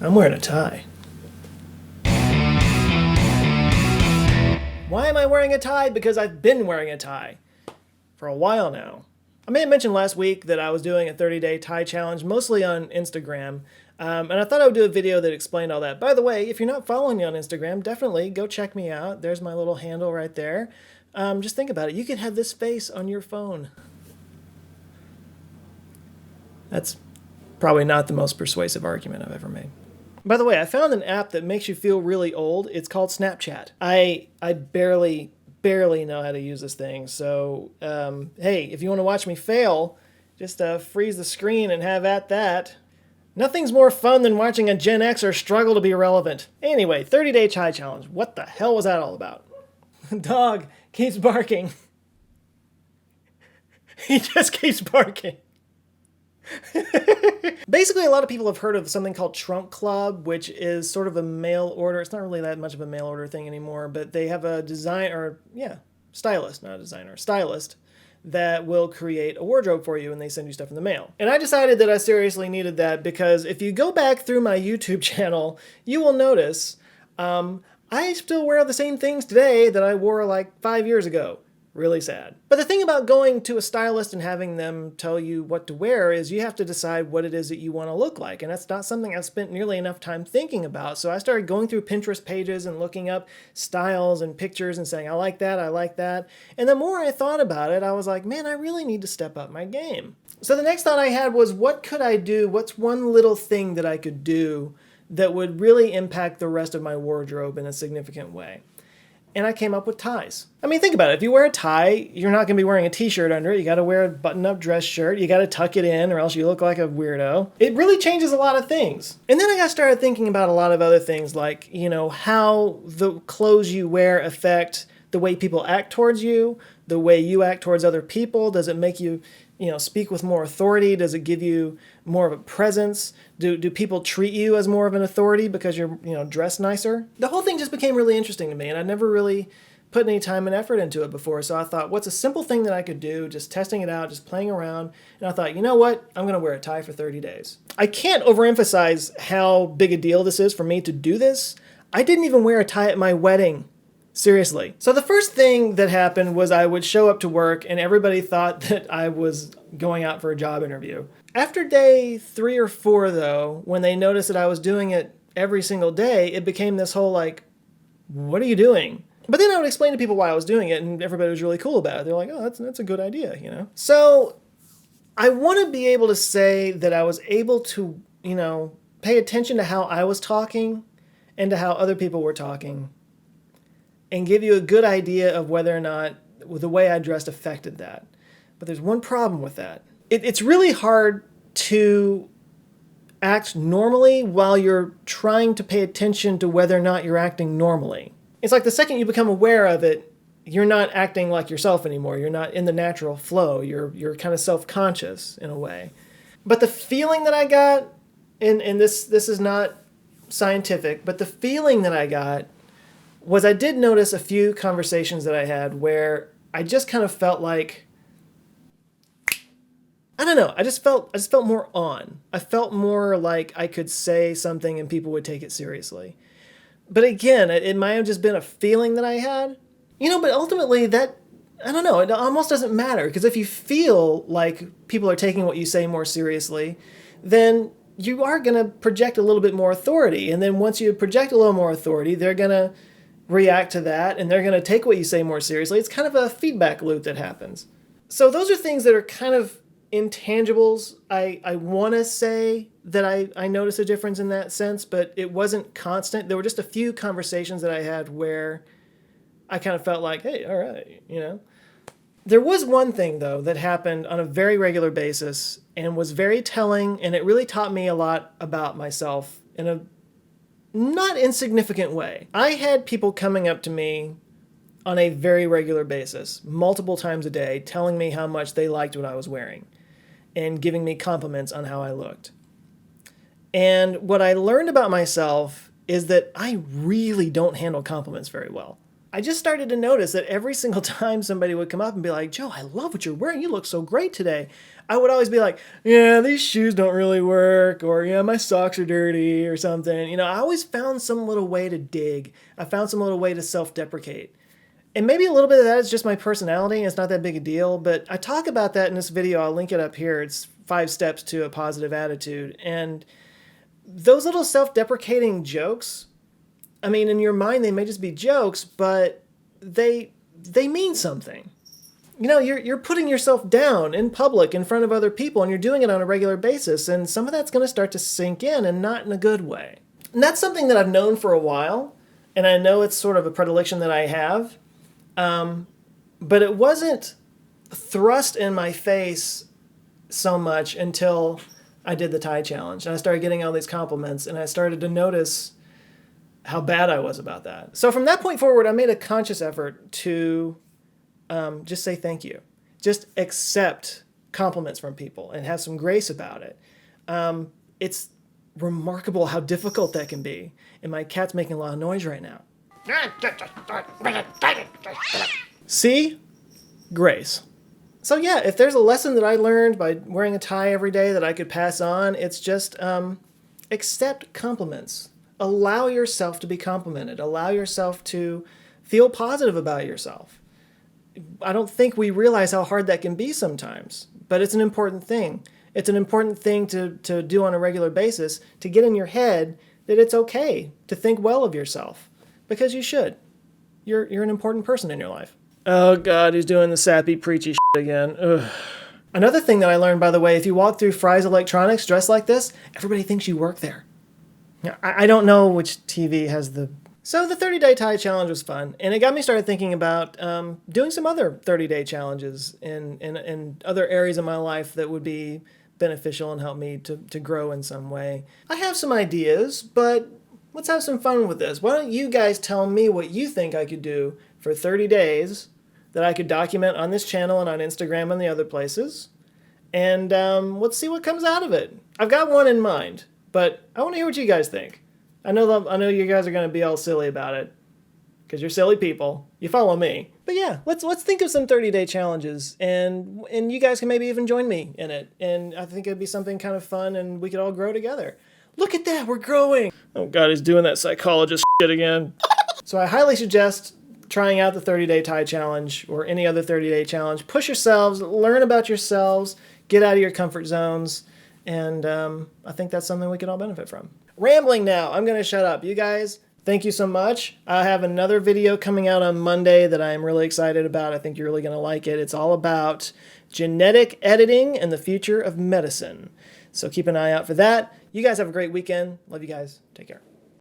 I'm wearing a tie. Why am I wearing a tie? Because I've been wearing a tie for a while now. I may have mentioned last week that I was doing a 30-day tie challenge, mostly on Instagram. And I thought I would do a video that explained all that. By the way, if you're not following me on Instagram, definitely go check me out. There's my little handle right there. Just think about it. You could have this face on your phone. That's probably not the most persuasive argument I've ever made. By the way, I found an app that makes you feel really old. It's called Snapchat. I barely know how to use this thing. So, hey, if you want to watch me fail, just freeze the screen and have at that. Nothing's more fun than watching a Gen Xer struggle to be relevant. Anyway, 30-day chai challenge. What the hell was that all about? Dog keeps barking. He just keeps barking. Basically, a lot of people have heard of something called Trunk Club, which is sort of a mail order. It's not really that much of a mail order thing anymore, but they have a stylist, not a designer, stylist that will create a wardrobe for you and they send you stuff in the mail. And I decided that I seriously needed that because if you go back through my YouTube channel, you will notice I still wear the same things today that I wore like 5 years ago. Really sad. But the thing about going to a stylist and having them tell you what to wear is you have to decide what it is that you want to look like. And that's not something I've spent nearly enough time thinking about. So I started going through Pinterest pages and looking up styles and pictures and saying, I like that, I like that. And the more I thought about it, I was like, man, I really need to step up my game. So the next thought I had was, what could I do? What's one little thing that I could do that would really impact the rest of my wardrobe in a significant way? And I came up with ties. I mean, think about it. If you wear a tie, you're not going to be wearing a t-shirt under it. You got to wear a button-up dress shirt. You got to tuck it in or else you look like a weirdo. It really changes a lot of things. And then I got started thinking about a lot of other things like, how the clothes you wear affect the way people act towards you, the way you act towards other people. Does it make you, speak with more authority? Does it give you more of a presence? Do people treat you as more of an authority because you're, dressed nicer? The whole thing just became really interesting to me, and I never really put any time and effort into it before. So I thought, what's a simple thing that I could do, just testing it out, just playing around. And I thought, you know what? I'm going to wear a tie for 30 days. I can't overemphasize how big a deal this is for me to do this. I didn't even wear a tie at my wedding. Seriously. So the first thing that happened was I would show up to work and everybody thought that I was going out for a job interview. After day 3 or 4, though, when they noticed that I was doing it every single day, it became this whole like, what are you doing? But then I would explain to people why I was doing it and everybody was really cool about it. They're like, oh, that's a good idea, So I want to be able to say that I was able to, pay attention to how I was talking and to how other people were talking, and give you a good idea of whether or not the way I dressed affected that. But there's one problem with that. It's really hard to act normally while you're trying to pay attention to whether or not you're acting normally. It's like the second you become aware of it, you're not acting like yourself anymore. You're not in the natural flow. You're kind of self-conscious in a way. But the feeling that I got, and this is not scientific, but the feeling that I got was I did notice a few conversations that I had where I just kind of felt like, I don't know, I just felt more on. I felt more like I could say something and people would take it seriously. But again, it might have just been a feeling that I had. But ultimately that, I don't know, it almost doesn't matter, because if you feel like people are taking what you say more seriously, then you are going to project a little bit more authority. And then once you project a little more authority, they're going to react to that and they're going to take what you say more seriously. It's kind of a feedback loop that happens. So those are things that are kind of intangibles. I want to say that I noticed a difference in that sense, but it wasn't constant. There were just a few conversations that I had where I kind of felt like, hey, all right, There was one thing, though, that happened on a very regular basis and was very telling, and it really taught me a lot about myself in a not insignificant way. I had people coming up to me on a very regular basis, multiple times a day, telling me how much they liked what I was wearing and giving me compliments on how I looked. And what I learned about myself is that I really don't handle compliments very well. I just started to notice that every single time somebody would come up and be like, Joe, I love what you're wearing. You look so great today. I would always be like, yeah, these shoes don't really work, or yeah, my socks are dirty or something. You know, I always found some little way to dig. I found some little way to self-deprecate. And maybe a little bit of that is just my personality, and it's not that big a deal, but I talk about that in this video. I'll link it up here. It's 5 steps to a positive attitude. And those little self-deprecating jokes, I mean, in your mind, they may just be jokes, but they mean something. You know, you're putting yourself down in public in front of other people, and you're doing it on a regular basis, and some of that's going to start to sink in, and not in a good way. And that's something that I've known for a while, and I know it's sort of a predilection that I have, but it wasn't thrust in my face so much until I did the Thai challenge, and I started getting all these compliments, and I started to notice how bad I was about that. So from that point forward, I made a conscious effort to just say thank you. Just accept compliments from people and have some grace about it. It's remarkable how difficult that can be. And my cat's making a lot of noise right now. See? Grace. So yeah, if there's a lesson that I learned by wearing a tie every day that I could pass on, it's just accept compliments. Allow yourself to be complimented. Allow yourself to feel positive about yourself. I don't think we realize how hard that can be sometimes, but it's an important thing. It's an important thing to do on a regular basis, to get in your head that it's okay to think well of yourself, because you should. You're an important person in your life. Oh God, he's doing the sappy, preachy shit again. Ugh. Another thing that I learned, by the way, if you walk through Fry's Electronics dressed like this, everybody thinks you work there. I don't know which TV has the... So the 30-day Thai challenge was fun, and it got me started thinking about doing some other 30-day challenges in other areas of my life that would be beneficial and help me to grow in some way. I have some ideas, but let's have some fun with this. Why don't you guys tell me what you think I could do for 30 days that I could document on this channel and on Instagram and the other places, and let's see what comes out of it. I've got one in mind, but I want to hear what you guys think. I know you guys are going to be all silly about it, because you're silly people. You follow me. But yeah, let's think of some 30-day challenges, and you guys can maybe even join me in it. And I think it'd be something kind of fun, and we could all grow together. Look at that, we're growing. Oh God, he's doing that psychologist shit again. So I highly suggest trying out the 30-day Thai challenge or any other 30-day challenge. Push yourselves, learn about yourselves, get out of your comfort zones, and I think that's something we could all benefit from. Rambling now. I'm going to shut up. You guys, thank you so much. I have another video coming out on Monday that I'm really excited about. I think you're really going to like it. It's all about genetic editing and the future of medicine. So keep an eye out for that. You guys have a great weekend. Love you guys. Take care.